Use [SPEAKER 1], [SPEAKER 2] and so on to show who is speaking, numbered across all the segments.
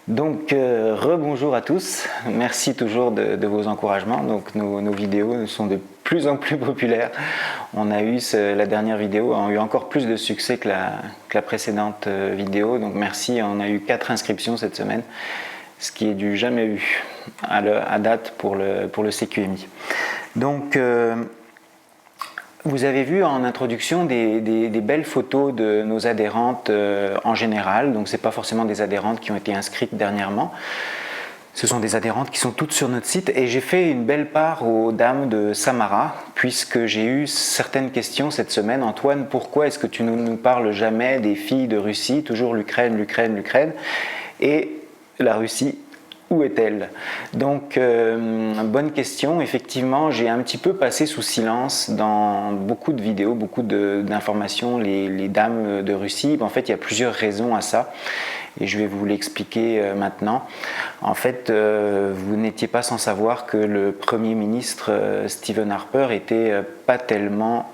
[SPEAKER 1] Donc rebonjour à tous, merci toujours de vos encouragements. Donc nos vidéos sont de plus en plus populaires. On a eu la dernière vidéo a eu encore plus de succès que la précédente vidéo. Donc merci, on a eu 4 inscriptions cette semaine, ce qui est du jamais vu à date pour le CQMI. Donc vous avez vu en introduction des belles photos de nos adhérentes en général, donc ce n'est pas forcément des adhérentes qui ont été inscrites dernièrement, ce sont des adhérentes qui sont toutes sur notre site et j'ai fait une belle part aux dames de Samara puisque j'ai eu certaines questions cette semaine. Antoine, pourquoi est-ce que tu ne nous parles jamais des filles de Russie, toujours l'Ukraine, l'Ukraine, l'Ukraine et la Russie? Où est-elle? Donc, bonne question. Effectivement, j'ai un petit peu passé sous silence dans beaucoup de vidéos, beaucoup d'informations, les dames de Russie. En fait, il y a plusieurs raisons à ça et je vais vous l'expliquer maintenant. En fait, vous n'étiez pas sans savoir que le Premier ministre Stephen Harper était pas tellement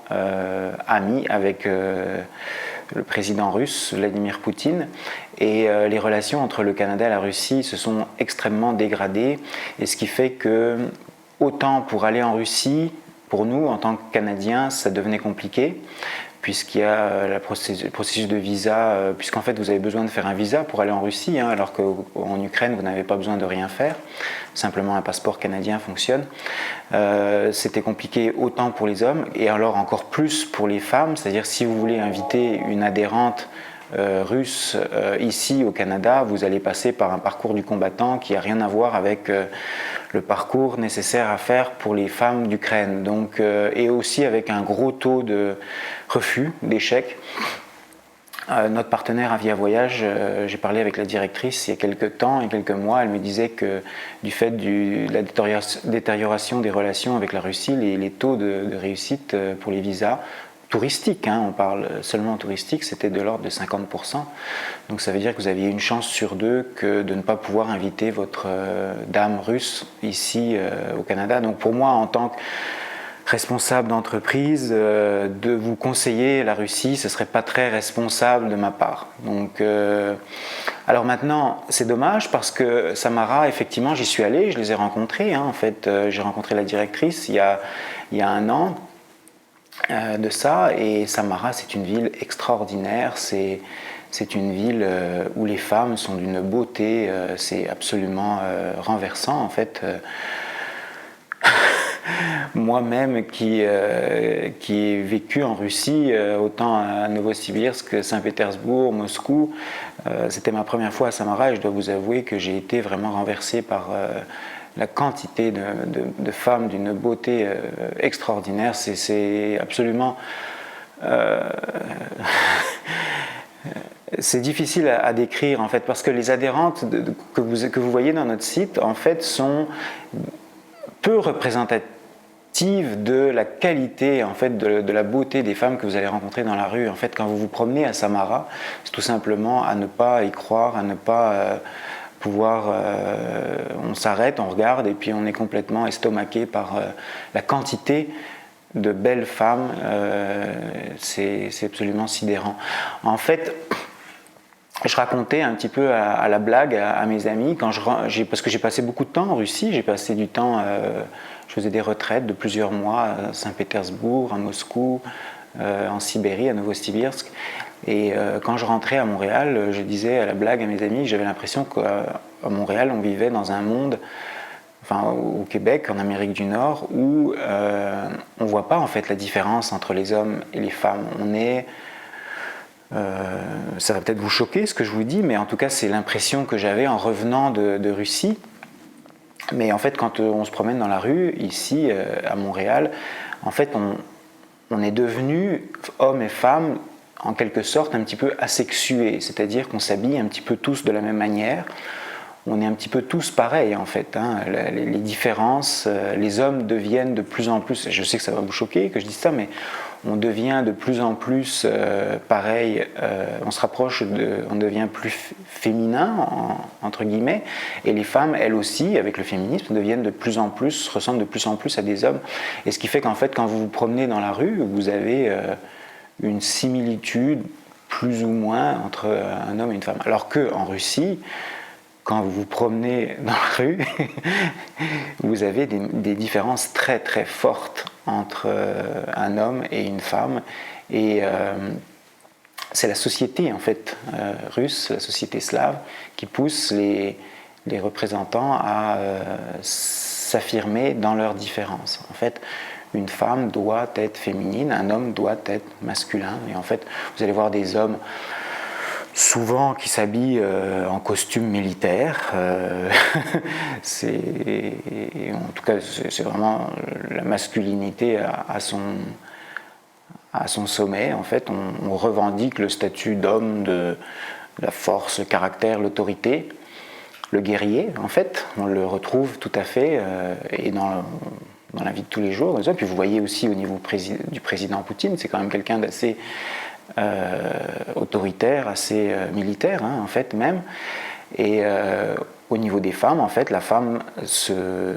[SPEAKER 1] ami avec le président russe Vladimir Poutine et les relations entre le Canada et la Russie se sont extrêmement dégradées et ce qui fait que autant pour aller en Russie, pour nous en tant que Canadiens, ça devenait compliqué puisqu'il y a le processus de visa, puisqu'en fait vous avez besoin de faire un visa pour aller en Russie, hein, alors qu'en Ukraine vous n'avez pas besoin de rien faire, simplement un passeport canadien fonctionne. C'était compliqué autant pour les hommes et alors encore plus pour les femmes, c'est-à-dire si vous voulez inviter une adhérente russe ici au Canada, vous allez passer par un parcours du combattant qui n'a rien à voir avec le parcours nécessaire à faire pour les femmes d'Ukraine, donc, et aussi avec un gros taux de refus, d'échec. Notre partenaire Avia Voyage, j'ai parlé avec la directrice il y a quelques temps, il y a quelques mois, elle me disait que du fait de la détérioration des relations avec la Russie, les taux de réussite pour les visas touristiques, hein, on parle seulement touristique, c'était de l'ordre de 50%. Donc ça veut dire que vous aviez une chance sur 2 de ne pas pouvoir inviter votre dame russe ici au Canada. Donc pour moi, en tant que responsable d'entreprise, de vous conseiller la Russie, ce ne serait pas très responsable de ma part. Donc, alors maintenant, c'est dommage parce que Samara, effectivement, j'y suis allé, je les ai rencontrés. Hein, en fait, j'ai rencontré la directrice il y a 1 an de ça, et Samara, c'est une ville extraordinaire. C'est une ville où les femmes sont d'une beauté, c'est absolument renversant en fait. Moi-même qui ai vécu en Russie, autant à Novosibirsk, Saint-Pétersbourg, Moscou, c'était ma première fois à Samara et je dois vous avouer que j'ai été vraiment renversé par la quantité de femmes d'une beauté extraordinaire. C'est absolument... c'est difficile à décrire en fait parce que les adhérentes que vous voyez dans notre site en fait sont peu représentatives de la qualité en fait de la beauté des femmes que vous allez rencontrer dans la rue. En fait, quand vous vous promenez à Samara, c'est tout simplement à ne pas y croire, à ne pas pouvoir... on s'arrête, on regarde et puis on est complètement estomaqué par la quantité de belles femmes. C'est absolument sidérant. En fait, je racontais un petit peu à la blague à mes amis, parce que j'ai passé beaucoup de temps en Russie, j'ai passé du temps, je faisais des retraites de plusieurs mois à Saint-Pétersbourg, à Moscou, en Sibérie, à Novosibirsk. Et quand je rentrais à Montréal, je disais à la blague à mes amis que j'avais l'impression qu'à Montréal, on vivait dans un monde, enfin au Québec, en Amérique du Nord, où on ne voit pas en fait la différence entre les hommes et les femmes. Ça va peut-être vous choquer ce que je vous dis, mais en tout cas c'est l'impression que j'avais en revenant de Russie. Mais en fait quand on se promène dans la rue, ici à Montréal, en fait on est devenus, hommes et femmes, en quelque sorte un petit peu asexués, c'est-à-dire qu'on s'habille un petit peu tous de la même manière. On est un petit peu tous pareils en fait, hein. Les différences, les hommes deviennent de plus en plus, je sais que ça va vous choquer que je dise ça, mais on devient de plus en plus pareil, on se rapproche, on devient plus féminin entre guillemets, et les femmes elles aussi avec le féminisme deviennent de plus en plus, ressemblent de plus en plus à des hommes, et ce qui fait qu'en fait quand vous vous promenez dans la rue, vous avez une similitude plus ou moins entre un homme et une femme, alors qu'en Russie, quand vous vous promenez dans la rue, vous avez des différences très très fortes entre un homme et une femme, et c'est la société en fait russe, la société slave, qui pousse les représentants à s'affirmer dans leurs différences. En fait, une femme doit être féminine, un homme doit être masculin, et en fait, vous allez voir des hommes souvent qui s'habillent en costume militaire. En tout cas, c'est vraiment la masculinité à son sommet. En fait, on revendique le statut d'homme, de la force, le caractère, l'autorité, le guerrier. En fait, on le retrouve tout à fait et dans la vie de tous les jours. Puis vous voyez aussi au niveau du président Poutine, c'est quand même quelqu'un d'assez autoritaire, assez militaire, hein, en fait même. Et au niveau des femmes, en fait, la femme se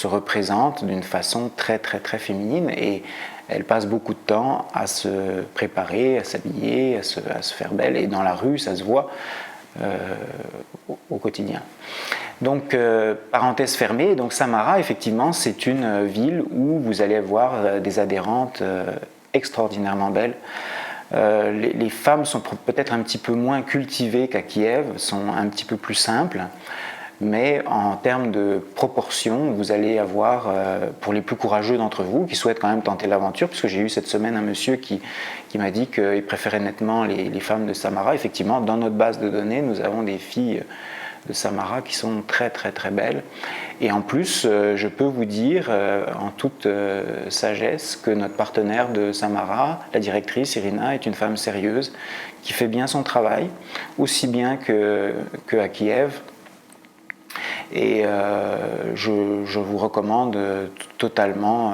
[SPEAKER 1] représente d'une façon très très très féminine, et elle passe beaucoup de temps à se préparer, à s'habiller, à se faire belle, et dans la rue, ça se voit au quotidien. Donc, parenthèse fermée, donc Samara, effectivement, c'est une ville où vous allez avoir des adhérentes extraordinairement belles. Les femmes sont peut-être un petit peu moins cultivées qu'à Kiev, sont un petit peu plus simples, mais en termes de proportion, vous allez avoir, pour les plus courageux d'entre vous, qui souhaitent quand même tenter l'aventure, puisque j'ai eu cette semaine un monsieur qui m'a dit qu'il préférait nettement les femmes de Samara. Effectivement, dans notre base de données, nous avons des filles de Samara qui sont très très très belles, et en plus je peux vous dire en toute sagesse que notre partenaire de Samara, la directrice Irina, est une femme sérieuse qui fait bien son travail, aussi bien qu'à Kiev, et je vous recommande totalement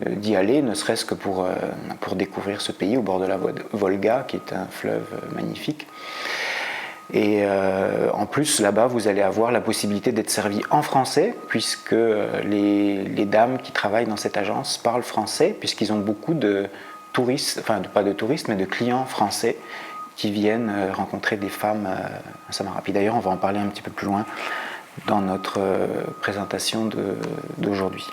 [SPEAKER 1] d'y aller, ne serait-ce que pour découvrir ce pays au bord de la Volga, qui est un fleuve magnifique. Et en plus, là-bas, vous allez avoir la possibilité d'être servi en français, puisque les dames qui travaillent dans cette agence parlent français, puisqu'ils ont beaucoup de touristes, enfin pas de touristes, mais de clients français qui viennent rencontrer des femmes à Samara. Puis d'ailleurs, on va en parler un petit peu plus loin dans notre présentation d'aujourd'hui.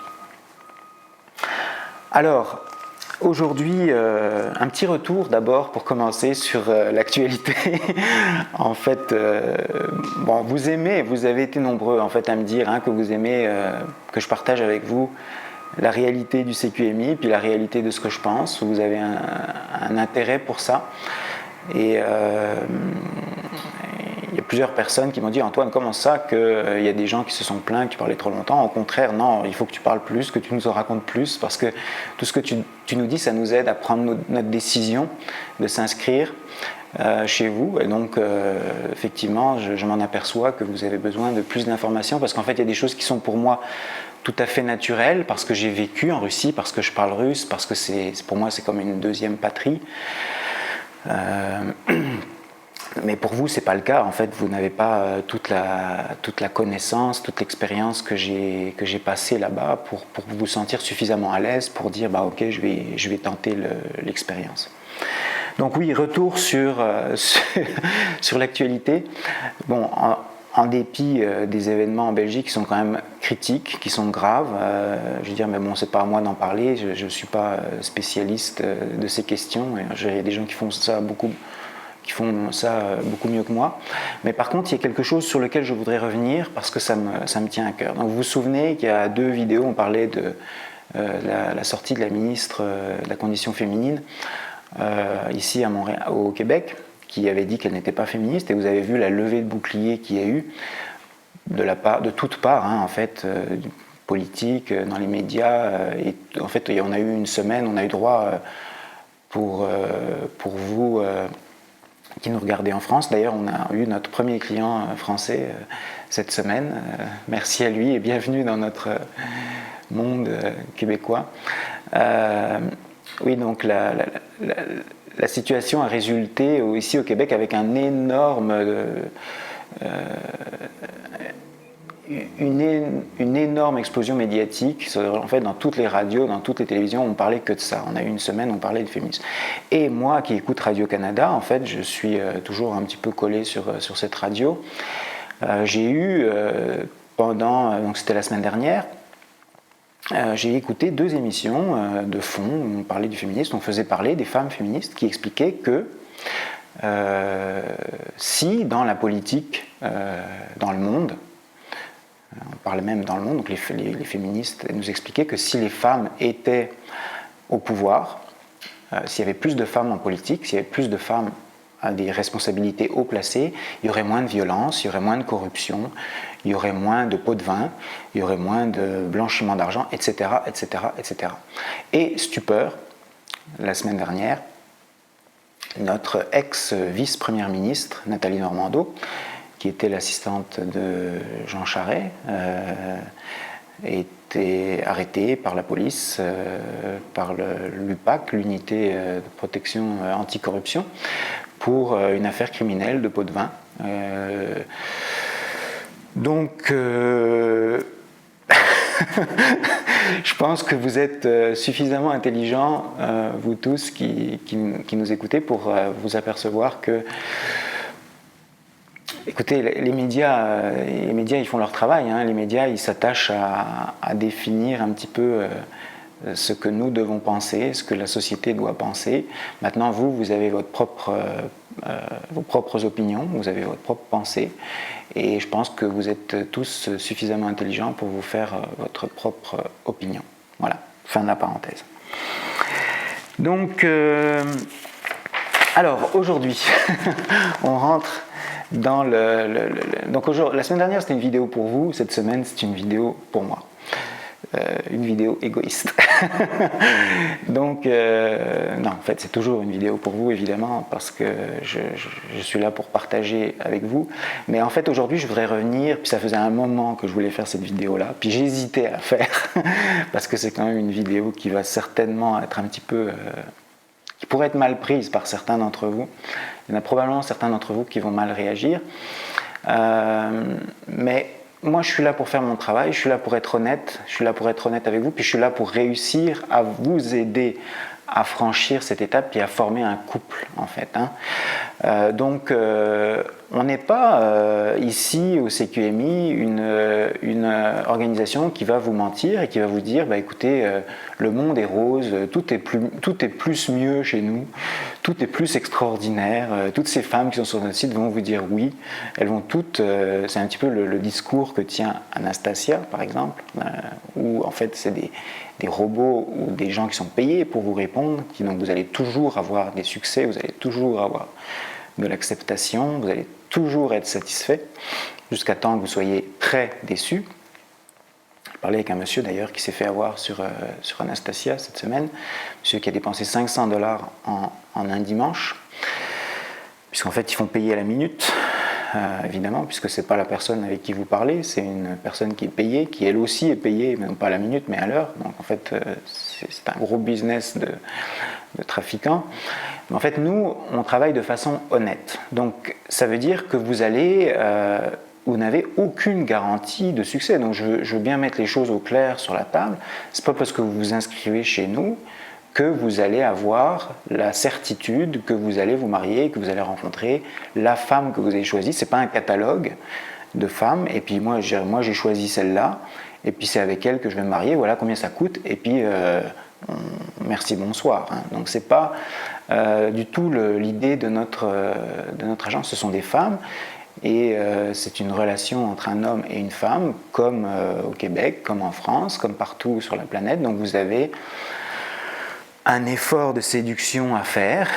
[SPEAKER 1] Alors, aujourd'hui, un petit retour d'abord pour commencer sur l'actualité. En fait, bon, vous avez été nombreux en fait à me dire que vous aimez que je partage avec vous la réalité du CQMI, puis la réalité de ce que je pense. Vous avez un intérêt pour ça. Et il y a plusieurs personnes qui m'ont dit « Antoine, comment ça qu'il y a des gens qui se sont plaints, que tu parlais trop longtemps? Au contraire, non, il faut que tu parles plus, que tu nous en racontes plus, parce que tout ce que tu nous dis, ça nous aide à prendre notre décision de s'inscrire chez vous. » Et donc, effectivement, je m'en aperçois que vous avez besoin de plus d'informations, parce qu'en fait, il y a des choses qui sont pour moi tout à fait naturelles, parce que j'ai vécu en Russie, parce que je parle russe, parce que pour moi, c'est comme une deuxième patrie. Mais pour vous, ce n'est pas le cas. En fait, vous n'avez pas toute la connaissance, toute l'expérience que j'ai passée là-bas pour vous sentir suffisamment à l'aise pour dire bah, « Ok, je vais tenter l'expérience ». Donc oui, retour sur l'actualité. Bon, en dépit des événements en Belgique qui sont quand même critiques, qui sont graves, je veux dire, mais bon, c'est pas à moi d'en parler, je ne suis pas spécialiste de ces questions, il y a des gens qui font ça beaucoup mieux que moi. Mais par contre, il y a quelque chose sur lequel je voudrais revenir parce que ça me tient à cœur. Donc vous vous souvenez qu'il y a 2 vidéos, on parlait de la sortie de la ministre de la Condition féminine ici à Montréal, au Québec, qui avait dit qu'elle n'était pas féministe, et vous avez vu la levée de bouclier qu'il y a eu de toutes parts, hein, en fait, politique, dans les médias, et en fait, on a eu une semaine, on a eu droit pour vous qui nous regardez en France. D'ailleurs, on a eu notre premier client français cette semaine. Merci à lui et bienvenue dans notre monde québécois. Oui, donc la situation a résulté ici au Québec avec une énorme explosion médiatique. En fait, dans toutes les radios, dans toutes les télévisions, on parlait que de ça. On a eu une semaine, on parlait de féminisme. Et moi qui écoute Radio-Canada, en fait, je suis toujours un petit peu collé sur cette radio. J'ai eu, donc c'était la semaine dernière, j'ai écouté 2 émissions de fond où on parlait du féminisme, on faisait parler des femmes féministes qui expliquaient que si dans la politique, dans le monde, on parlait même dans le monde, donc les féministes nous expliquaient que si les femmes étaient au pouvoir, s'il y avait plus de femmes en politique, s'il y avait plus de femmes à des responsabilités haut placées, il y aurait moins de violence, il y aurait moins de corruption, il y aurait moins de pots de vin, il y aurait moins de blanchiment d'argent, etc., etc., etc. Et stupeur, la semaine dernière, notre ex-vice-première ministre, Nathalie Normando, qui était l'assistante de Jean Charest, été arrêtée par la police, par l'UPAC, l'unité de protection anticorruption, pour une affaire criminelle de pot de vin. Donc, je pense que vous êtes suffisamment intelligents, vous tous qui nous écoutez, pour vous apercevoir que, écoutez, les médias, ils font leur travail, hein. Les médias, ils s'attachent à définir un petit peu ce que nous devons penser, ce que la société doit penser. Maintenant, vous avez vos propres opinions, vous avez votre propre pensée, et je pense que vous êtes tous suffisamment intelligents pour vous faire votre propre opinion. Voilà, fin de la parenthèse. Donc, alors aujourd'hui, on rentre dans donc la semaine dernière c'était une vidéo pour vous, cette semaine c'est une vidéo pour moi. Une vidéo égoïste. Donc, non, en fait, c'est toujours une vidéo pour vous, évidemment, parce que je suis là pour partager avec vous. Mais en fait, aujourd'hui, je voudrais revenir, puis ça faisait un moment que je voulais faire cette vidéo-là, puis j'hésitais à la faire, parce que c'est quand même une vidéo qui va certainement être un petit peu... qui pourrait être mal prise par certains d'entre vous. Il y en a probablement certains d'entre vous qui vont mal réagir. Mais moi, je suis là pour faire mon travail, je suis là pour être honnête, avec vous, puis je suis là pour réussir à vous aider à franchir cette étape et à former un couple, en fait. Hein. Donc, on n'est pas ici au CQMI une organisation qui va vous mentir et qui va vous dire bah, écoutez, le monde est rose, tout est plus mieux chez nous, tout est plus extraordinaire. Toutes ces femmes qui sont sur notre site vont vous dire oui. Elles vont toutes. C'est un petit peu le discours que tient Anastasia, par exemple, où en fait c'est des robots ou des gens qui sont payés pour vous répondre, donc vous allez toujours avoir des succès, vous allez toujours avoir de l'acceptation, vous allez toujours être satisfait, jusqu'à temps que vous soyez très déçu. Je parlais avec un monsieur d'ailleurs qui s'est fait avoir sur Anastasia cette semaine, monsieur qui a dépensé $500 en un dimanche, puisqu'en fait ils font payer à la minute. Évidemment, puisque ce n'est pas la personne avec qui vous parlez, c'est une personne qui est payée, qui elle aussi est payée, mais non pas à la minute, mais à l'heure. Donc en fait, c'est un gros business de trafiquants. Mais en fait, nous, on travaille de façon honnête. Donc ça veut dire que vous n'avez aucune garantie de succès. Donc je veux bien mettre les choses au clair sur la table. Ce n'est pas parce que vous vous inscrivez chez nous que vous allez avoir la certitude que vous allez vous marier, que vous allez rencontrer la femme que vous avez choisie. Ce n'est pas un catalogue de femmes, et puis moi j'ai choisi celle-là, et puis c'est avec elle que je vais me marier, voilà combien ça coûte, et puis merci, bonsoir. Hein. Donc c'est pas du tout l'idée de notre agence, ce sont des femmes, et c'est une relation entre un homme et une femme, comme au Québec, comme en France, comme partout sur la planète. Donc vous avez un effort de séduction à faire,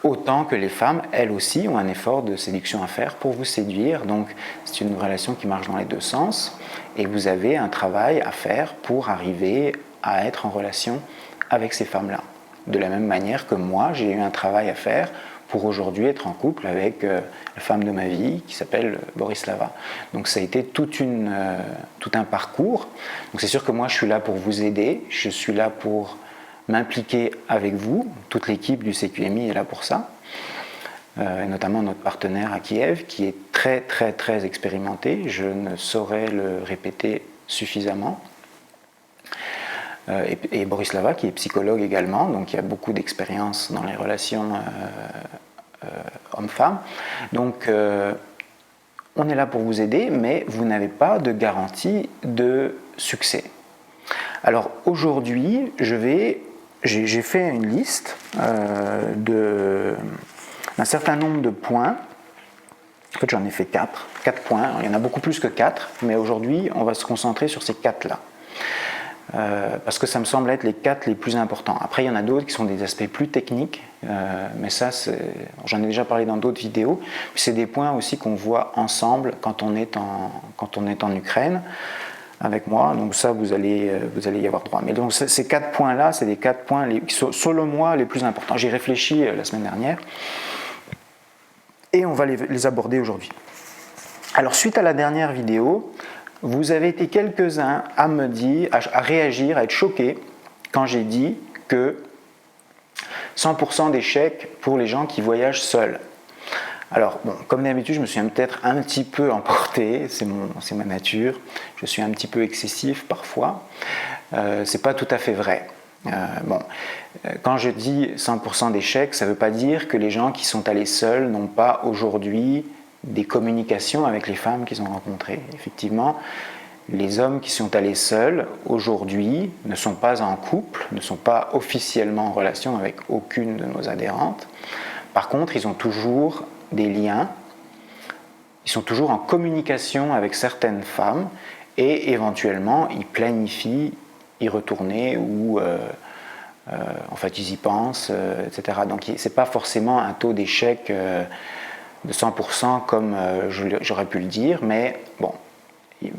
[SPEAKER 1] autant que les femmes, elles aussi, ont un effort de séduction à faire pour vous séduire. Donc c'est une relation qui marche dans les deux sens, et vous avez un travail à faire pour arriver à être en relation avec ces femmes-là. De la même manière que moi, j'ai eu un travail à faire pour aujourd'hui être en couple avec la femme de ma vie qui s'appelle Borislava. Donc ça a été tout un parcours. Donc c'est sûr que moi je suis là pour vous aider, je suis là pour m'impliquer avec vous, toute l'équipe du CQMI est là pour ça, et notamment notre partenaire à Kiev qui est très très très expérimenté, je ne saurais le répéter suffisamment. Et Borislava qui est psychologue également, donc il y a beaucoup d'expérience dans les relations hommes-femmes. Donc on est là pour vous aider, mais vous n'avez pas de garantie de succès. Alors aujourd'hui, j'ai fait une liste d'un certain nombre de points. En fait, j'en ai fait 4 points. Il y en a beaucoup plus que 4, mais aujourd'hui, on va se concentrer sur ces 4-là. Parce que ça me semble être les 4 les plus importants. Après, il y en a d'autres qui sont des aspects plus techniques, mais ça, j'en ai déjà parlé dans d'autres vidéos. C'est des points aussi qu'on voit ensemble quand on est en Ukraine avec moi. Donc ça, vous allez y avoir droit. Mais donc ces 4 points-là, c'est les 4 points qui sont, selon moi, les plus importants. J'y réfléchi la semaine dernière et on va les aborder aujourd'hui. Alors, suite à la dernière vidéo, vous avez été quelques-uns à me dire, à réagir, à être choqués quand j'ai dit que 100% d'échecs pour les gens qui voyagent seuls. Alors, bon, comme d'habitude, je me suis peut-être un petit peu emporté, c'est ma nature, je suis un petit peu excessif parfois, c'est pas tout à fait vrai. Quand je dis 100% d'échecs, ça ne veut pas dire que les gens qui sont allés seuls n'ont pas aujourd'hui des communications avec les femmes qu'ils ont rencontrées. Effectivement, les hommes qui sont allés seuls aujourd'hui ne sont pas en couple, ne sont pas officiellement en relation avec aucune de nos adhérentes. Par contre, ils ont toujours des liens, ils sont toujours en communication avec certaines femmes et éventuellement ils planifient y retourner ou en fait ils y pensent, etc. Donc ce n'est pas forcément un taux d'échec de 100% comme j'aurais pu le dire, mais bon,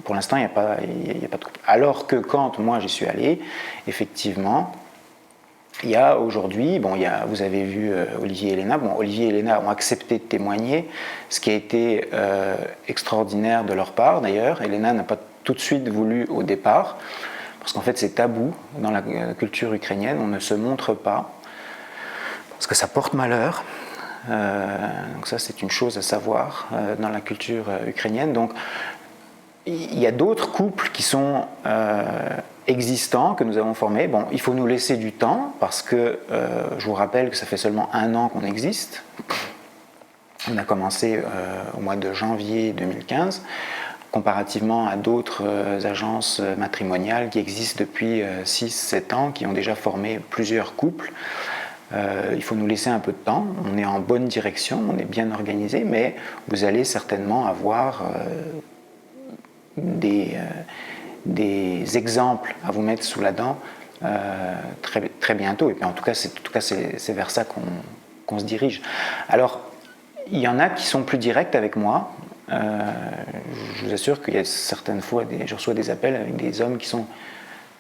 [SPEAKER 1] pour l'instant il n'y a pas de couple. Alors que quand moi j'y suis allé, effectivement, il y a aujourd'hui, vous avez vu Olivier et Elena, Olivier et Elena ont accepté de témoigner, ce qui a été extraordinaire de leur part d'ailleurs. Elena n'a pas tout de suite voulu au départ, parce qu'en fait c'est tabou dans la culture ukrainienne, on ne se montre pas, parce que ça porte malheur. Donc ça c'est une chose à savoir dans la culture ukrainienne. Donc il y a d'autres couples qui sont existants, que nous avons formés. Bon, il faut nous laisser du temps parce que je vous rappelle que ça fait seulement 1 an qu'on existe. On a commencé au mois de janvier 2015, comparativement à d'autres agences matrimoniales qui existent depuis 6-7 ans, qui ont déjà formé plusieurs couples. Il faut nous laisser un peu de temps, on est en bonne direction, on est bien organisé, mais vous allez certainement avoir des exemples à vous mettre sous la dent très, très bientôt. Et puis en tout cas, c'est vers ça qu'on se dirige. Alors, il y en a qui sont plus directs avec moi. Je vous assure qu'il y a certaines fois, je reçois des appels avec des hommes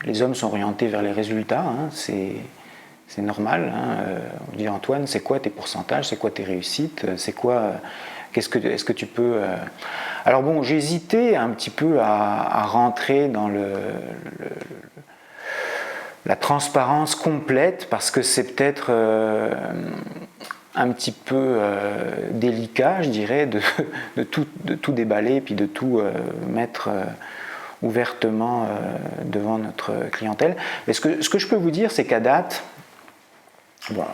[SPEAKER 1] les hommes sont orientés vers les résultats, hein, c'est normal. Hein. On dit Antoine, c'est quoi tes pourcentages, c'est quoi tes réussites, c'est quoi, est-ce que tu peux... Alors bon, j'ai hésité un petit peu à rentrer dans la transparence complète parce que c'est peut-être un petit peu délicat, je dirais, de tout déballer puis de tout mettre ouvertement devant notre clientèle. Mais ce que je peux vous dire, c'est qu'à date, Bon,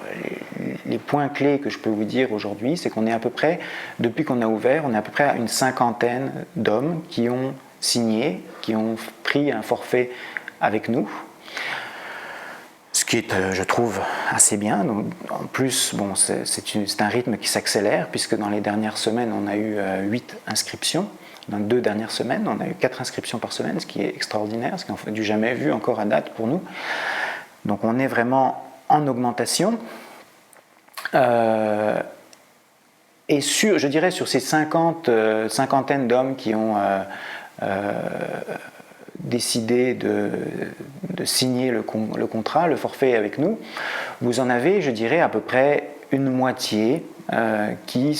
[SPEAKER 1] les points clés que je peux vous dire aujourd'hui, c'est qu'on est à peu près, depuis qu'on a ouvert, on est à peu près à une cinquantaine d'hommes qui ont signé, qui ont pris un forfait avec nous. Ce qui est, je trouve, assez bien. Donc, en plus, bon, c'est un rythme qui s'accélère, puisque dans les dernières semaines, on a eu 8 inscriptions. Dans les 2 dernières semaines, on a eu 4 inscriptions par semaine, ce qui est extraordinaire, ce qui est du jamais vu encore à date pour nous. Donc on est vraiment en augmentation. Et je dirais sur ces cinquantaine d'hommes qui ont décidé de signer le contrat, le forfait avec nous, vous en avez, je dirais, à peu près une moitié qui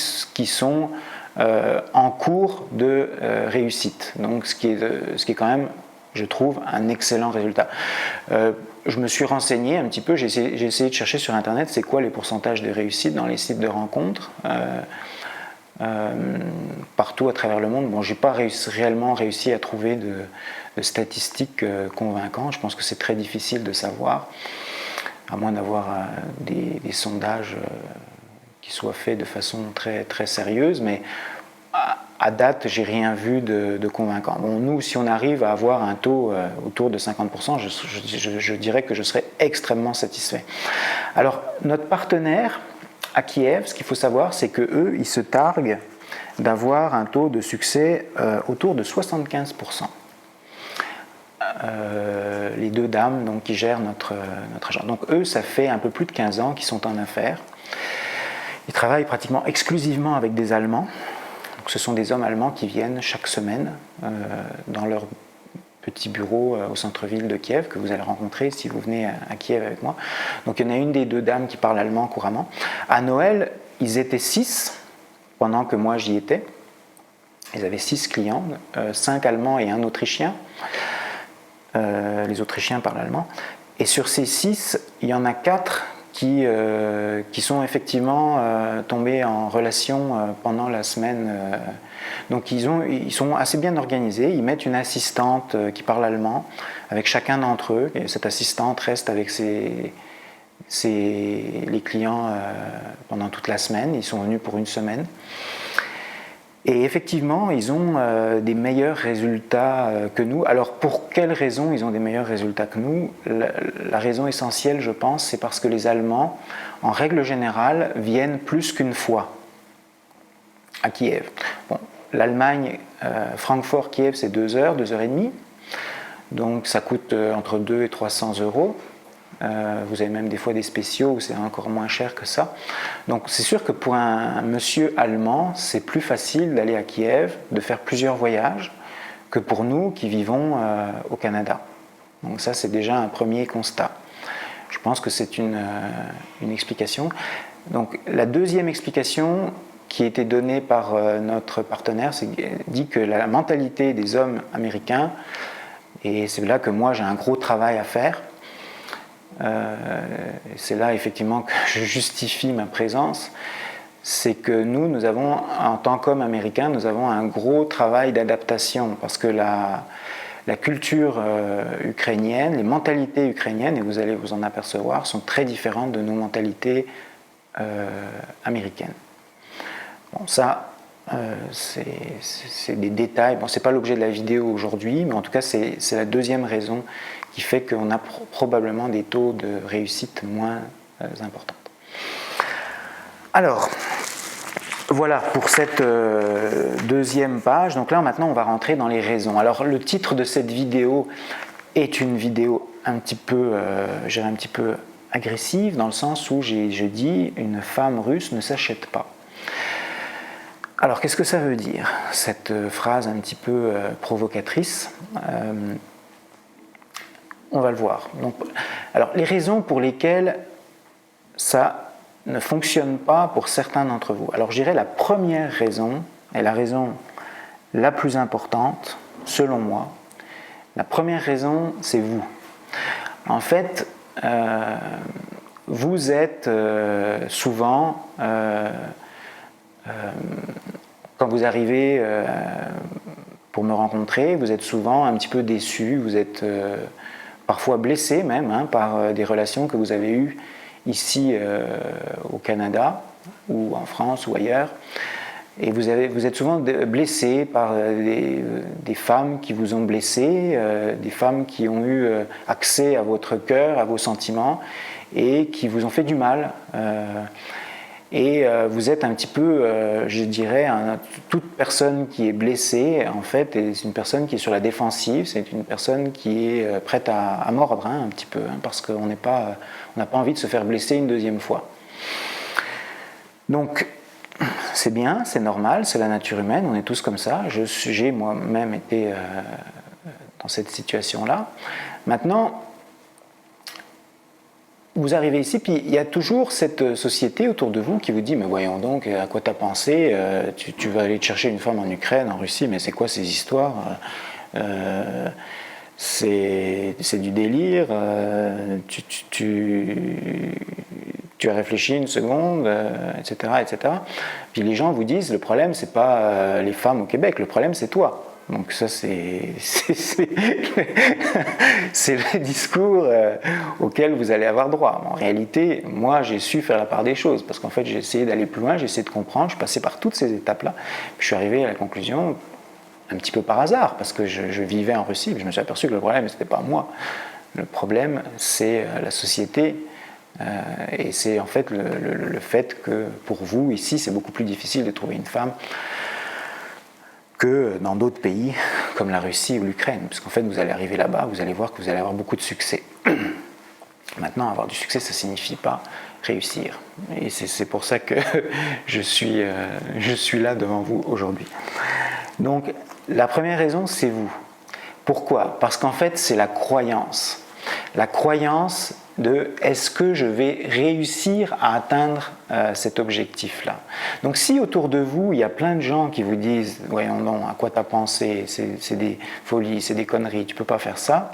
[SPEAKER 1] sont en cours de réussite. Donc ce qui est quand même, je trouve, un excellent résultat. Je me suis renseigné un petit peu, j'ai essayé de chercher sur Internet c'est quoi les pourcentages de réussite dans les sites de rencontres partout à travers le monde. Bon, je n'ai pas réellement réussi à trouver de statistiques convaincantes. Je pense que c'est très difficile de savoir, à moins d'avoir des sondages qui soient faits de façon très, très sérieuse, mais à date, j'ai rien vu de convaincant. Bon, nous, si on arrive à avoir un taux autour de 50%, je dirais que je serais extrêmement satisfait. Alors, notre partenaire à Kiev, ce qu'il faut savoir, c'est qu'eux, ils se targuent d'avoir un taux de succès autour de 75%. Les 2 dames donc, qui gèrent notre agent. Donc eux, ça fait un peu plus de 15 ans qu'ils sont en affaires. Ils travaillent pratiquement exclusivement avec des Allemands. Donc, ce sont des hommes allemands qui viennent chaque semaine dans leur petit bureau au centre-ville de Kiev, que vous allez rencontrer si vous venez à Kiev avec moi. Donc il y en a une des 2 dames qui parle allemand couramment. À Noël, ils étaient 6 pendant que moi j'y étais. Ils avaient 6 clients, 5 Allemands et 1 Autrichien. Les Autrichiens parlent allemand. Et sur ces 6, il y en a 4 qui sont effectivement tombés en relation pendant la semaine. Donc ils sont assez bien organisés. Ils mettent une assistante qui parle allemand avec chacun d'entre eux. Et cette assistante reste avec les clients pendant toute la semaine. Ils sont venus pour une semaine. Et effectivement, ils ont des meilleurs résultats que nous. Alors, pour quelles raisons ils ont des meilleurs résultats que nous ? La raison essentielle, je pense, c'est parce que les Allemands, en règle générale, viennent plus qu'une fois à Kiev. Bon, l'Allemagne, Francfort-Kiev, c'est 2 heures, 2 heures et demie. Donc, ça coûte entre 200 et 300 euros. Vous avez même des fois des spéciaux où c'est encore moins cher que ça. Donc c'est sûr que pour un monsieur allemand, c'est plus facile d'aller à Kiev, de faire plusieurs voyages, que pour nous qui vivons au Canada. Donc ça, c'est déjà un premier constat. Je pense que c'est une explication. Donc la deuxième explication qui a été donnée par notre partenaire, dit que la mentalité des hommes américains, et c'est là que moi j'ai un gros travail à faire, c'est là effectivement que je justifie ma présence, c'est que nous avons, en tant qu'hommes américains, nous avons un gros travail d'adaptation parce que la culture ukrainienne, les mentalités ukrainiennes, et vous allez vous en apercevoir, sont très différentes de nos mentalités américaines. Bon, ça, c'est des détails. Bon, c'est pas l'objet de la vidéo aujourd'hui, mais en tout cas, c'est la deuxième raison qui fait qu'on a probablement des taux de réussite moins importants. Alors, voilà pour cette deuxième page. Donc là, maintenant, on va rentrer dans les raisons. Alors, le titre de cette vidéo est une vidéo un petit peu agressive, dans le sens où je dis « une femme russe ne s'achète pas ». Alors, qu'est-ce que ça veut dire, cette phrase un petit peu provocatrice ? On va le voir. Donc, alors, les raisons pour lesquelles ça ne fonctionne pas pour certains d'entre vous. Alors, je dirais la première raison, et la raison la plus importante, selon moi, la première raison, c'est vous. En fait, vous êtes souvent, quand vous arrivez pour me rencontrer, vous êtes souvent un petit peu déçu, vous êtes parfois blessé même par des relations que vous avez eues ici au Canada, ou en France, ou ailleurs, et vous êtes souvent blessé par des femmes qui vous ont blessé, des femmes qui ont eu accès à votre cœur, à vos sentiments, et qui vous ont fait du mal. Et vous êtes un petit peu, je dirais, toute personne qui est blessée, en fait, est une personne qui est sur la défensive, c'est une personne qui est prête à mordre, hein, un petit peu, hein, parce qu'on n'a pas envie de se faire blesser une deuxième fois. Donc, c'est bien, c'est normal, c'est la nature humaine, on est tous comme ça. J'ai moi-même été dans cette situation-là. Maintenant, vous arrivez ici, puis il y a toujours cette société autour de vous qui vous dit « Mais voyons donc, à quoi t'as pensé tu vas aller te chercher une femme en Ukraine, en Russie, mais c'est quoi ces histoires c'est du délire, tu as réfléchi une seconde, etc., etc. » Puis les gens vous disent « Le problème, c'est pas les femmes au Québec, le problème, c'est toi. » Donc ça, c'est le discours auquel vous allez avoir droit. En réalité, moi, j'ai su faire la part des choses, parce qu'en fait, j'ai essayé d'aller plus loin, j'ai essayé de comprendre, je suis passé par toutes ces étapes-là, puis je suis arrivé à la conclusion, un petit peu par hasard, parce que je vivais en Russie, puis je me suis aperçu que le problème, ce n'était pas moi. Le problème, c'est la société, et c'est en fait le fait que, pour vous, ici, c'est beaucoup plus difficile de trouver une femme que dans d'autres pays comme la Russie ou l'Ukraine, parce qu'en fait vous allez arriver là-bas, vous allez voir que vous allez avoir beaucoup de succès. Maintenant, avoir du succès, ça ne signifie pas réussir, et c'est pour ça que je suis là devant vous aujourd'hui. Donc la première raison, c'est vous. Pourquoi ? Parce qu'en fait, c'est la croyance de est-ce que je vais réussir à atteindre cet objectif-là. Donc si autour de vous, il y a plein de gens qui vous disent « Voyons non, à quoi t'as pensé, c'est des folies, c'est des conneries, tu peux pas faire ça »,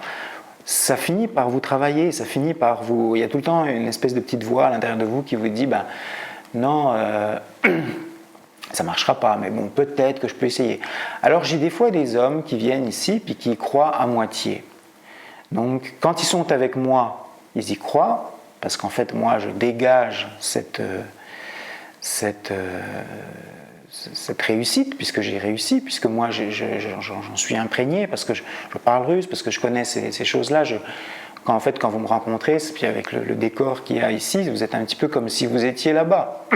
[SPEAKER 1] ça finit par vous travailler, ça finit par vous... Il y a tout le temps une espèce de petite voix à l'intérieur de vous qui vous dit ben, « Non, ça ne marchera pas, mais bon, peut-être que je peux essayer. » Alors j'ai des fois des hommes qui viennent ici puis qui y croient à moitié. Donc quand ils sont avec moi, ils y croient, parce qu'en fait, moi, je dégage cette réussite, puisque j'ai réussi, puisque moi, j'en suis imprégné, parce que je parle russe, parce que je connais ces choses-là. Quand vous me rencontrez, puis avec le décor qu'il y a ici, vous êtes un petit peu comme si vous étiez là-bas.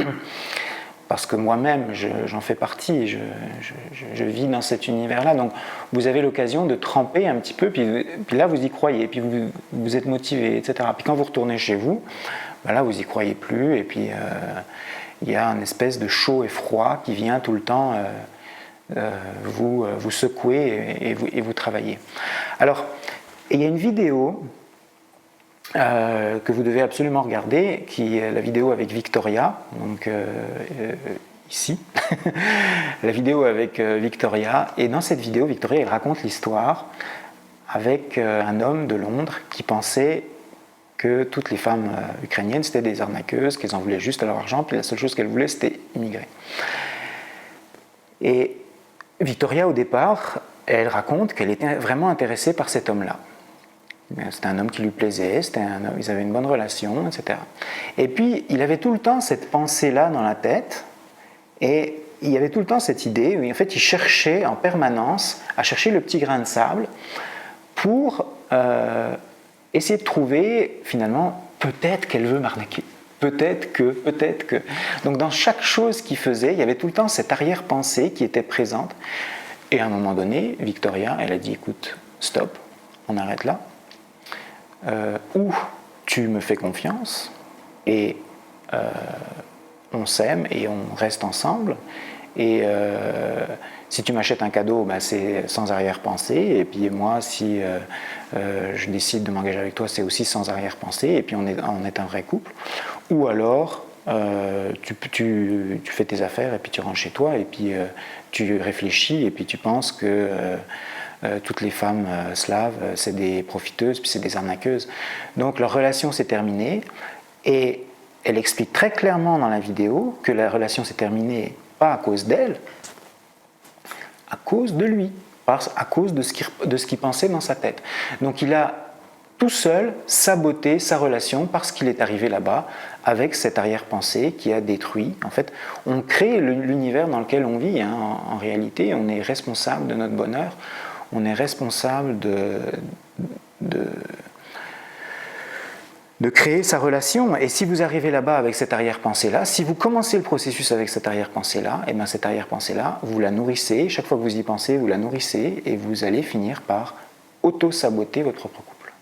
[SPEAKER 1] Parce que moi-même, j'en fais partie, je vis dans cet univers-là. Donc, vous avez l'occasion de tremper un petit peu, puis là, vous y croyez, puis vous êtes motivé, etc. Puis quand vous retournez chez vous, ben là, vous y croyez plus, et puis il y a une espèce de chaud et froid qui vient tout le temps vous secouer et vous travailler. Alors, il y a une vidéo que vous devez absolument regarder, qui est la vidéo avec Victoria, donc ici, la vidéo avec Victoria, et dans cette vidéo, Victoria, elle raconte l'histoire avec un homme de Londres qui pensait que toutes les femmes ukrainiennes c'était des arnaqueuses, qu'elles en voulaient juste à leur argent, puis la seule chose qu'elles voulaient c'était immigrer. Et Victoria, au départ, elle raconte qu'elle était vraiment intéressée par cet homme-là. C'était un homme qui lui plaisait, ils avaient une bonne relation, etc. Et puis, il avait tout le temps cette pensée-là dans la tête, et il y avait tout le temps cette idée où, en fait, il cherchait en permanence à chercher le petit grain de sable pour essayer de trouver, finalement, peut-être qu'elle veut m'arnaquer. Peut-être que. Donc, dans chaque chose qu'il faisait, il y avait tout le temps cette arrière-pensée qui était présente. Et à un moment donné, Victoria, elle a dit, écoute, stop, on arrête là. Ou tu me fais confiance et on s'aime et on reste ensemble, et si tu m'achètes un cadeau, ben c'est sans arrière-pensée, et puis moi si je décide de m'engager avec toi, c'est aussi sans arrière-pensée, et puis on est un vrai couple. Ou alors tu fais tes affaires et puis tu rentres chez toi et puis tu réfléchis et puis tu penses que toutes les femmes slaves, c'est des profiteuses, puis c'est des arnaqueuses. Donc leur relation s'est terminée, et elle explique très clairement dans la vidéo que la relation s'est terminée pas à cause d'elle, à cause de lui, à cause de ce qu'il pensait dans sa tête. Donc il a tout seul saboter sa relation parce qu'il est arrivé là-bas avec cette arrière-pensée qui a détruit. En fait, on crée l'univers dans lequel on vit. Hein. En réalité, on est responsable de notre bonheur, on est responsable de créer sa relation. Et si vous arrivez là-bas avec cette arrière-pensée-là, si vous commencez le processus avec cette arrière-pensée-là, et bien cette arrière-pensée-là, vous la nourrissez, chaque fois que vous y pensez, vous la nourrissez, et vous allez finir par auto-saboter votre propre couple.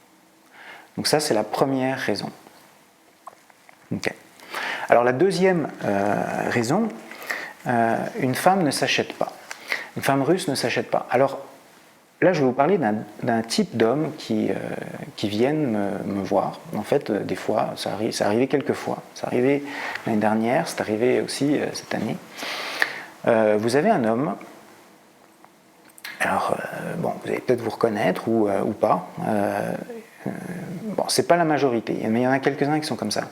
[SPEAKER 1] Donc ça, c'est la première raison. Okay. Alors la deuxième raison, une femme ne s'achète pas. Une femme russe ne s'achète pas. Alors là, je vais vous parler d'un type d'hommes qui viennent me voir. En fait, des fois, ça arrivait quelques fois. C'est arrivé l'année dernière, c'est arrivé aussi cette année. Vous avez un homme, alors, bon, vous allez peut-être vous reconnaître ou pas. Bon, c'est pas la majorité, mais il y en a quelques-uns qui sont comme ça.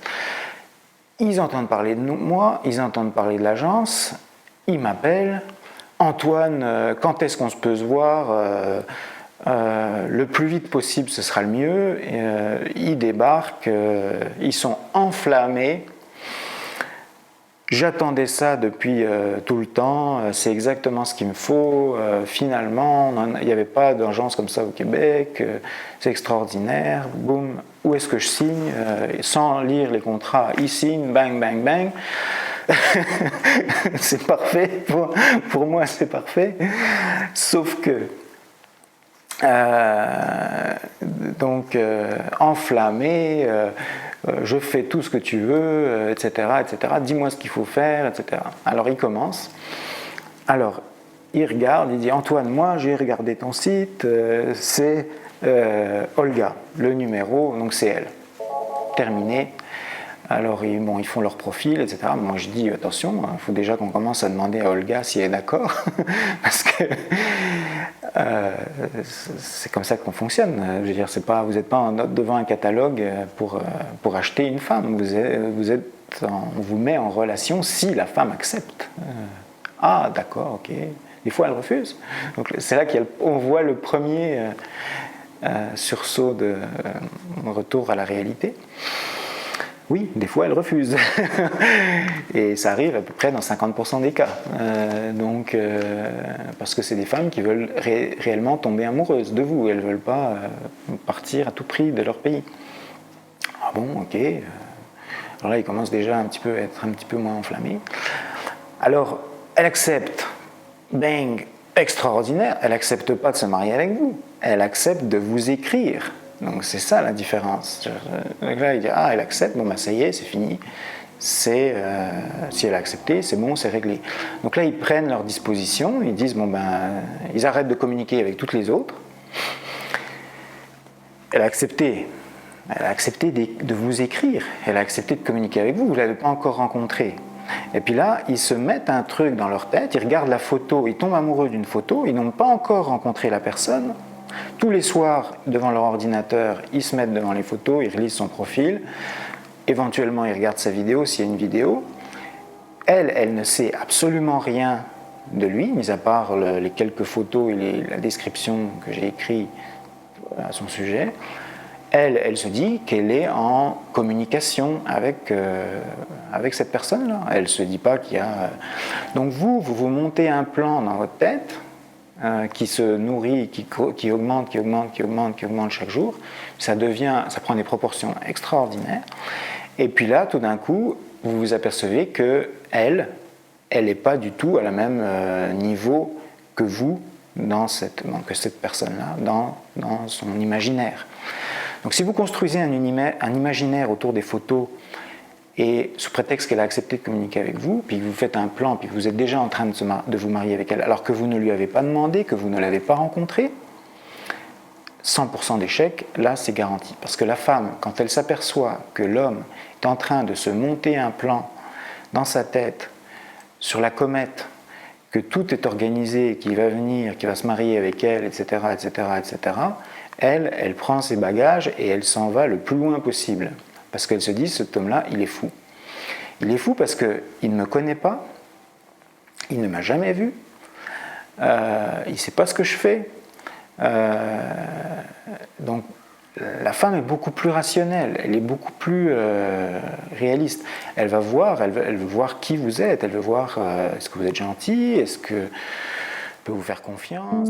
[SPEAKER 1] Ils entendent parler de moi, ils entendent parler de l'agence, ils m'appellent. Antoine, quand est-ce qu'on peut se voir le plus vite possible, ce sera le mieux. Ils débarquent, ils sont enflammés. J'attendais ça depuis tout le temps, c'est exactement ce qu'il me faut. Finalement, il n'y avait pas d'agence comme ça au Québec, c'est extraordinaire. Boum, où est-ce que je signe sans lire les contrats, ils signent, bang, bang, bang. C'est parfait, pour moi c'est parfait. Sauf que, enflammé, je fais tout ce que tu veux, etc., etc. Dis-moi ce qu'il faut faire, etc. Alors il commence. Alors il regarde, il dit Antoine, moi j'ai regardé ton site, c'est Olga, le numéro, donc c'est elle. Terminé. Alors ils font leur profil, etc. Moi je dis attention, il faut déjà qu'on commence à demander à Olga si elle est d'accord, parce que c'est comme ça qu'on fonctionne. Je veux dire, vous n'êtes pas devant un catalogue pour acheter une femme. On vous met en relation si la femme accepte. Ah d'accord, ok. Des fois elle refuse. Donc c'est là qu'on voit le premier sursaut de retour à la réalité. Oui, des fois, elle refuse. Et ça arrive à peu près dans 50% des cas. Parce que c'est des femmes qui veulent réellement tomber amoureuses de vous. Elles ne veulent pas partir à tout prix de leur pays. Ah bon, ok. Alors là, ils commencent déjà à être un petit peu moins enflammés. Alors, elle accepte. Bang, extraordinaire. Elle n'accepte pas de se marier avec vous. Elle accepte de vous écrire. Donc c'est ça la différence. Donc là, il dit elle accepte, bon ben ça y est, c'est fini. Si elle a accepté, c'est bon, c'est réglé. Donc là, ils prennent leur disposition, ils disent ils arrêtent de communiquer avec toutes les autres. Elle a accepté de vous écrire, elle a accepté de communiquer avec vous, vous ne l'avez pas encore rencontré. Et puis là, ils se mettent un truc dans leur tête, ils regardent la photo, ils tombent amoureux d'une photo, ils n'ont pas encore rencontré la personne. Tous les soirs, devant leur ordinateur, ils se mettent devant les photos, ils relisent son profil. Éventuellement, ils regardent sa vidéo, s'il y a une vidéo. Elle ne sait absolument rien de lui, mis à part les quelques photos et la description que j'ai écrite à son sujet. Elle se dit qu'elle est en communication avec cette personne-là. Elle ne se dit pas qu'il y a... Donc vous montez un plan dans votre tête qui se nourrit, qui augmente chaque jour. Ça prend des proportions extraordinaires. Et puis là, tout d'un coup, vous vous apercevez qu'elle n'est pas du tout à la même niveau que vous, que cette personne-là, dans son imaginaire. Donc si vous construisez un imaginaire autour des photos, et sous prétexte qu'elle a accepté de communiquer avec vous, puis vous faites un plan, puis vous êtes déjà en train de vous marier avec elle, alors que vous ne lui avez pas demandé, que vous ne l'avez pas rencontrée, 100% d'échec, là c'est garanti. Parce que la femme, quand elle s'aperçoit que l'homme est en train de se monter un plan dans sa tête sur la comète, que tout est organisé, qu'il va venir, qu'il va se marier avec elle, etc., etc., etc., elle prend ses bagages et elle s'en va le plus loin possible. Parce qu'elle se dit, cet homme-là, il est fou. Il est fou parce qu'il ne me connaît pas, il ne m'a jamais vu, il ne sait pas ce que je fais. Donc La femme est beaucoup plus rationnelle, elle est beaucoup plus réaliste. Elle va voir, elle veut voir qui vous êtes, elle veut voir est-ce que vous êtes gentil, est-ce que peut vous faire confiance.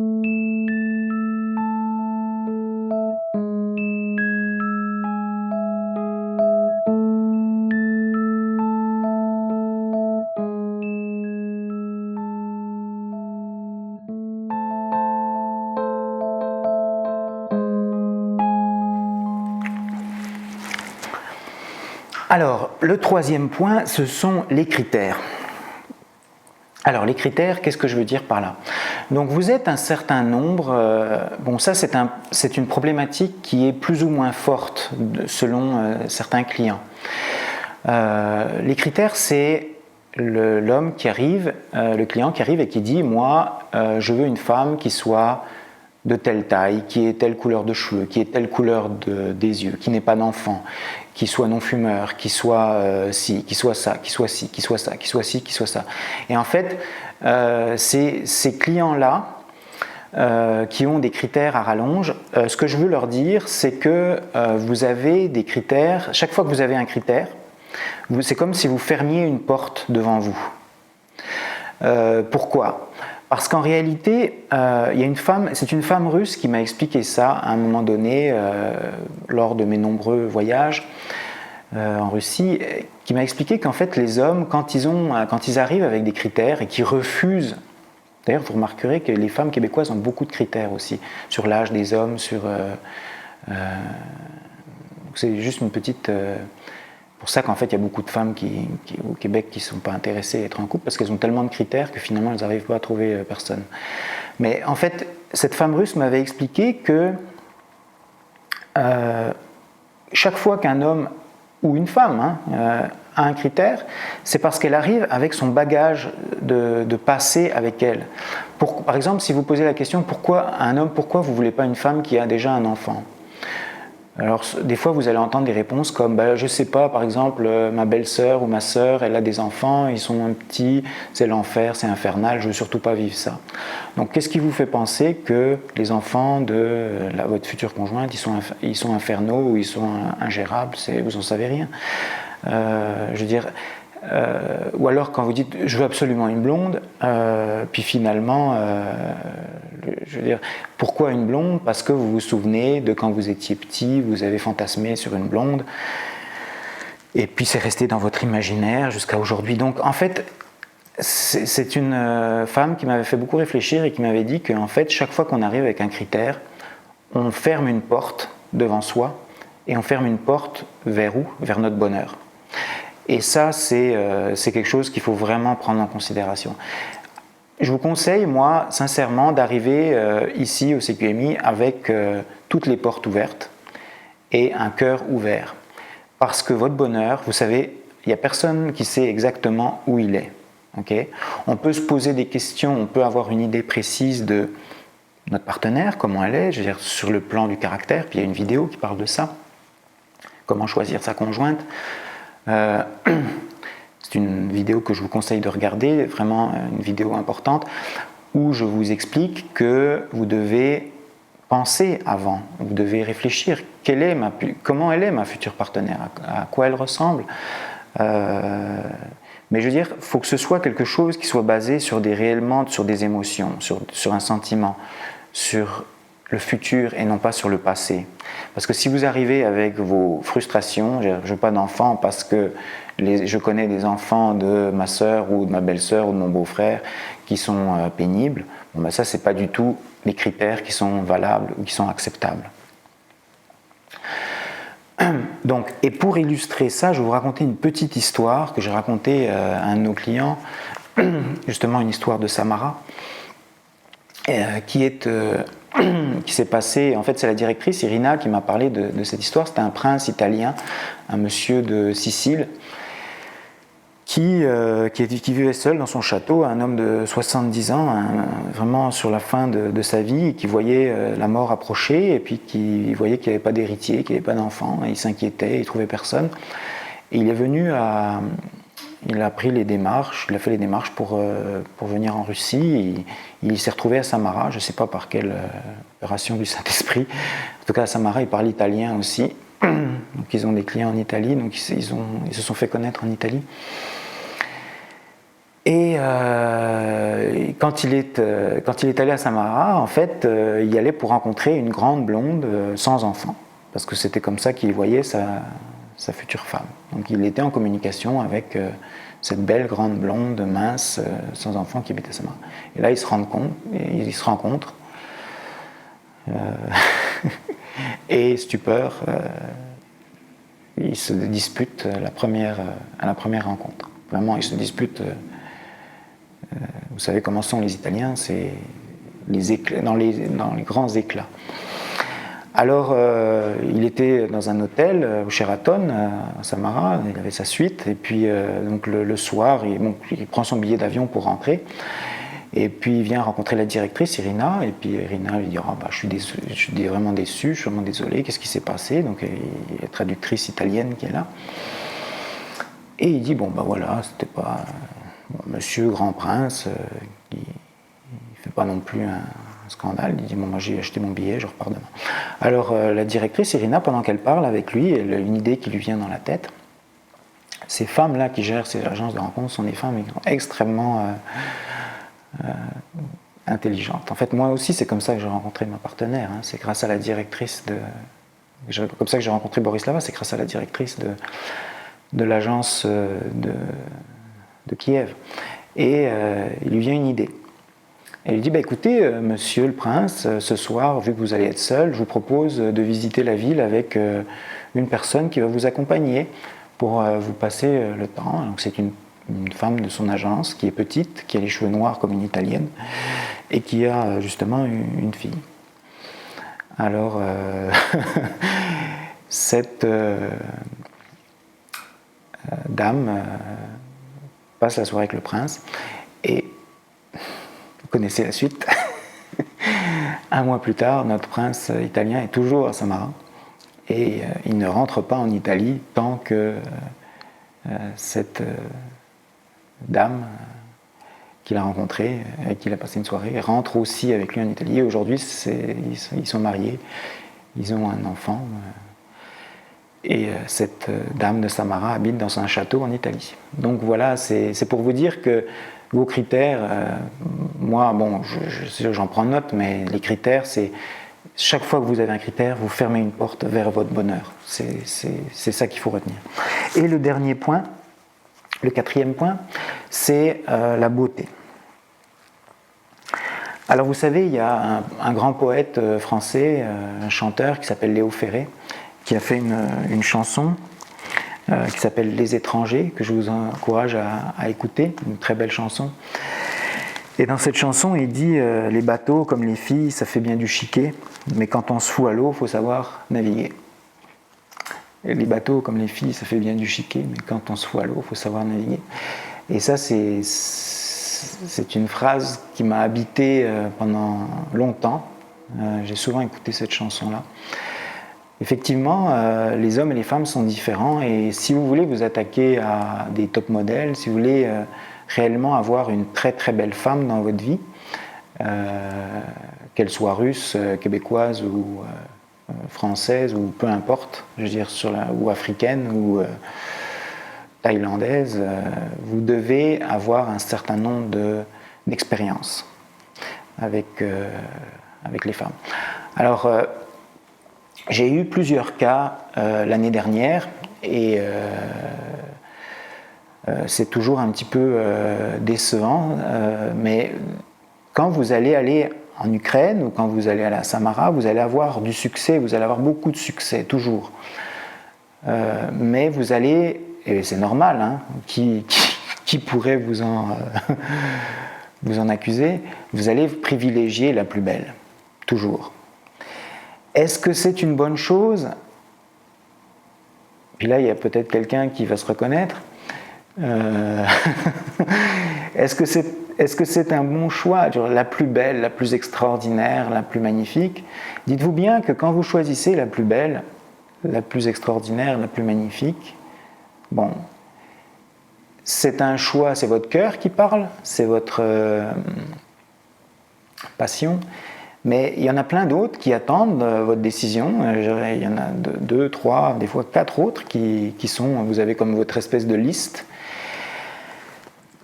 [SPEAKER 1] Alors, le troisième point, ce sont les critères. Alors, les critères, qu'est-ce que je veux dire par là? Donc, vous êtes un certain nombre, bon, ça c'est une problématique qui est plus ou moins forte selon certains clients. Les critères, c'est l'homme qui arrive, le client qui arrive et qui dit, moi, je veux une femme qui soit de telle taille, qui ait telle couleur de cheveux, qui ait telle couleur des yeux, qui n'ait pas d'enfant, qui soit non-fumeur, qui soit ci, qui soit ça, qui soit ci, qui soit ça, qui soit ci, qui soit ça. Et en fait, ces clients-là, qui ont des critères à rallonge, ce que je veux leur dire, c'est que vous avez des critères, chaque fois que vous avez un critère, c'est comme si vous fermiez une porte devant vous. Pourquoi ? Parce qu'en réalité, c'est une femme russe qui m'a expliqué ça à un moment donné, lors de mes nombreux voyages en Russie, qui m'a expliqué qu'en fait les hommes, quand ils arrivent avec des critères et qu'ils refusent, d'ailleurs vous remarquerez que les femmes québécoises ont beaucoup de critères aussi, sur l'âge des hommes, c'est juste une petite... C'est pour ça qu'en fait il y a beaucoup de femmes au Québec qui ne sont pas intéressées à être en couple parce qu'elles ont tellement de critères que finalement elles n'arrivent pas à trouver personne. Mais en fait, cette femme russe m'avait expliqué que chaque fois qu'un homme ou une femme a un critère, c'est parce qu'elle arrive avec son bagage de passé avec elle. Par exemple, si vous posez la question pourquoi vous ne voulez pas une femme qui a déjà un enfant ? Alors, des fois, vous allez entendre des réponses comme je ne sais pas, par exemple, ma belle-sœur ou ma sœur, elle a des enfants, ils sont petits, c'est l'enfer, c'est infernal, je ne veux surtout pas vivre ça. Donc, qu'est-ce qui vous fait penser que les enfants de votre future conjointe, ils sont infernaux ou ils sont ingérables, vous n'en savez rien. Je veux dire, ou alors quand vous dites je veux absolument une blonde, puis finalement, je veux dire, pourquoi une blonde? Parce que vous vous souvenez de quand vous étiez petit, vous avez fantasmé sur une blonde, et puis c'est resté dans votre imaginaire jusqu'à aujourd'hui. Donc en fait, c'est une femme qui m'avait fait beaucoup réfléchir et qui m'avait dit qu'en fait, chaque fois qu'on arrive avec un critère, on ferme une porte devant soi, et on ferme une porte vers où? Vers notre bonheur. Et ça, c'est quelque chose qu'il faut vraiment prendre en considération. Je vous conseille, moi, sincèrement, d'arriver ici au CQMI avec toutes les portes ouvertes et un cœur ouvert. Parce que votre bonheur, vous savez, il n'y a personne qui sait exactement où il est. Okay ? On peut se poser des questions, on peut avoir une idée précise de notre partenaire, comment elle est, je veux dire, sur le plan du caractère, puis il y a une vidéo qui parle de ça. Comment choisir sa conjointe. C'est une vidéo que je vous conseille de regarder, vraiment une vidéo importante, où je vous explique que vous devez penser avant, vous devez réfléchir comment elle est ma future partenaire, à quoi elle ressemble. Mais je veux dire, il faut que ce soit quelque chose qui soit basé sur des émotions, sur un sentiment, sur le futur et non pas sur le passé. Parce que si vous arrivez avec vos frustrations, je veux pas d'enfants parce que je connais des enfants de ma sœur ou de ma belle-sœur ou de mon beau-frère qui sont pénibles, ça c'est pas du tout les critères qui sont valables ou qui sont acceptables. Donc, et pour illustrer ça, je vais vous raconter une petite histoire que j'ai racontée à un de nos clients, justement une histoire de Samara, qui s'est passée, en fait c'est la directrice Irina qui m'a parlé de cette histoire. C'était un prince italien, un monsieur de Sicile, qui vivait seul dans son château, un homme de 70 ans, vraiment sur la fin de sa vie, et qui voyait la mort approcher, et puis qui voyait qu'il n'y avait pas d'héritier, qu'il n'y avait pas d'enfant, et il s'inquiétait, il ne trouvait personne. Et il est venu il a pris les démarches, il a fait les démarches pour venir en Russie. Il s'est retrouvé à Samara, je ne sais pas par quelle opération du Saint-Esprit. En tout cas, à Samara, il parle italien aussi. Donc, ils ont des clients en Italie, donc ils se sont fait connaître en Italie. Et quand il est allé à Samara, en fait, il y allait pour rencontrer une grande blonde sans enfant, parce que c'était comme ça qu'il voyait sa future femme. Donc il était en communication avec cette belle grande blonde mince sans enfant qui habitait à Samara. Et là, ils se rencontrent. Et stupeur, ils se disputent à la première rencontre. Vraiment, ils se disputent. Vous savez comment sont les Italiens, c'est les éclats, dans les grands éclats. Alors, il était dans un hôtel au Sheraton, à Samara, il avait sa suite, et puis donc le soir, il prend son billet d'avion pour rentrer, et puis il vient rencontrer la directrice, Irina, et puis Irina lui dit je suis vraiment déçu, je suis vraiment désolé, qu'est-ce qui s'est passé? Donc il y a la traductrice italienne qui est là, et il dit voilà, c'était pas... Monsieur Grand Prince, il ne fait pas non plus un scandale, il dit moi j'ai acheté mon billet, je repars demain. Alors la directrice Irina, pendant qu'elle parle avec lui, elle a une idée qui lui vient dans la tête. Ces femmes-là qui gèrent ces agences de rencontres sont des femmes extrêmement intelligentes. En fait, moi aussi, c'est comme ça que j'ai rencontré ma partenaire. C'est grâce à la directrice comme ça que j'ai rencontré Borislava, c'est grâce à la directrice de l'agence de Kiev. Et il lui vient une idée. Elle lui dit écoutez, monsieur le prince, ce soir, vu que vous allez être seul, je vous propose de visiter la ville avec une personne qui va vous accompagner pour vous passer le temps. Donc c'est une femme de son agence qui est petite, qui a les cheveux noirs comme une italienne et qui a justement une fille. Alors cette dame passe la soirée avec le prince et vous connaissez la suite. Un mois plus tard, notre prince italien est toujours à Samara et il ne rentre pas en Italie tant que cette dame qu'il a rencontrée, avec qui il a passé une soirée, rentre aussi avec lui en Italie. Et aujourd'hui, ils sont mariés, ils ont un enfant. Et cette dame de Samara habite dans un château en Italie. Donc voilà, c'est pour vous dire que vos critères, moi, j'en prends note, mais les critères, c'est chaque fois que vous avez un critère, vous fermez une porte vers votre bonheur. C'est ça qu'il faut retenir. Et le dernier point, le quatrième point, c'est la beauté. Alors vous savez, il y a un grand poète français, un chanteur qui s'appelle Léo Ferré, qui a fait une chanson qui s'appelle Les Étrangers, que je vous encourage à écouter, une très belle chanson. Et dans cette chanson, il dit les bateaux, comme les filles, ça fait bien du chiquet, mais quand on se fout à l'eau, il faut savoir naviguer. Et les bateaux, comme les filles, ça fait bien du chiquet, mais quand on se fout à l'eau, il faut savoir naviguer. Et ça, c'est une phrase qui m'a habité pendant longtemps. J'ai souvent écouté cette chanson-là. Effectivement, les hommes et les femmes sont différents et si vous voulez vous attaquer à des top modèles, si vous voulez réellement avoir une très très belle femme dans votre vie, qu'elle soit russe, québécoise ou française ou peu importe, je veux dire ou africaine ou thaïlandaise, vous devez avoir un certain nombre d'expériences avec les femmes. Alors j'ai eu plusieurs cas l'année dernière et c'est toujours un petit peu décevant, mais quand vous allez aller en Ukraine ou quand vous allez aller à Samara, vous allez avoir du succès, vous allez avoir beaucoup de succès, toujours. Mais vous allez, et c'est normal, hein, qui pourrait vous en accuser, vous allez privilégier la plus belle, toujours. Est-ce que c'est une bonne chose? Puis là, il y a peut-être quelqu'un qui va se reconnaître. Est-ce que c'est un bon choix? La plus belle, la plus extraordinaire, la plus magnifique. Dites-vous bien que quand vous choisissez la plus belle, la plus extraordinaire, la plus magnifique, bon, c'est un choix, c'est votre cœur qui parle, c'est votre passion, mais il y en a plein d'autres qui attendent votre décision. Il y en a deux, trois, des fois 4 autres qui sont, vous avez comme votre espèce de liste.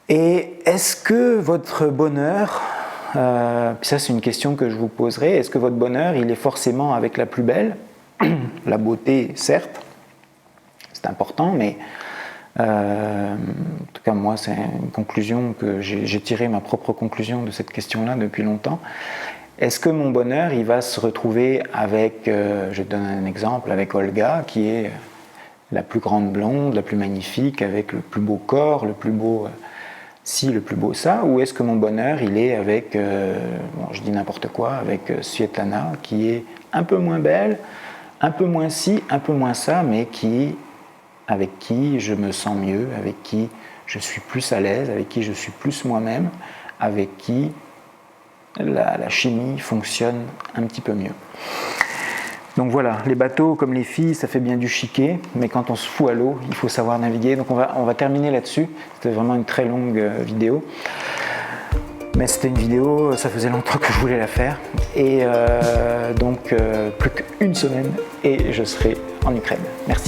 [SPEAKER 1] Et est-ce que votre bonheur, ça c'est une question que je vous poserai, est-ce que votre bonheur il est forcément avec la plus belle? La beauté, certes, c'est important, mais en tout cas moi c'est une conclusion que j'ai tiré ma propre conclusion de cette question-là depuis longtemps. Est-ce que mon bonheur il va se retrouver avec, je donne un exemple, avec Olga qui est la plus grande blonde, la plus magnifique, avec le plus beau corps, le plus beau ci, le plus beau ça, ou est-ce que mon bonheur il est avec, bon, je dis n'importe quoi, avec Svetlana qui est un peu moins belle, un peu moins ci, un peu moins ça, mais avec qui je me sens mieux, avec qui je suis plus à l'aise, avec qui je suis plus moi-même, avec qui la chimie fonctionne un petit peu mieux. Donc voilà, les bateaux comme les filles, ça fait bien du chiquet, mais quand on se fout à l'eau, il faut savoir naviguer. Donc on va terminer là-dessus. C'était vraiment une très longue vidéo. Mais c'était une vidéo, ça faisait longtemps que je voulais la faire. Et donc plus qu'une semaine et je serai en Ukraine. Merci.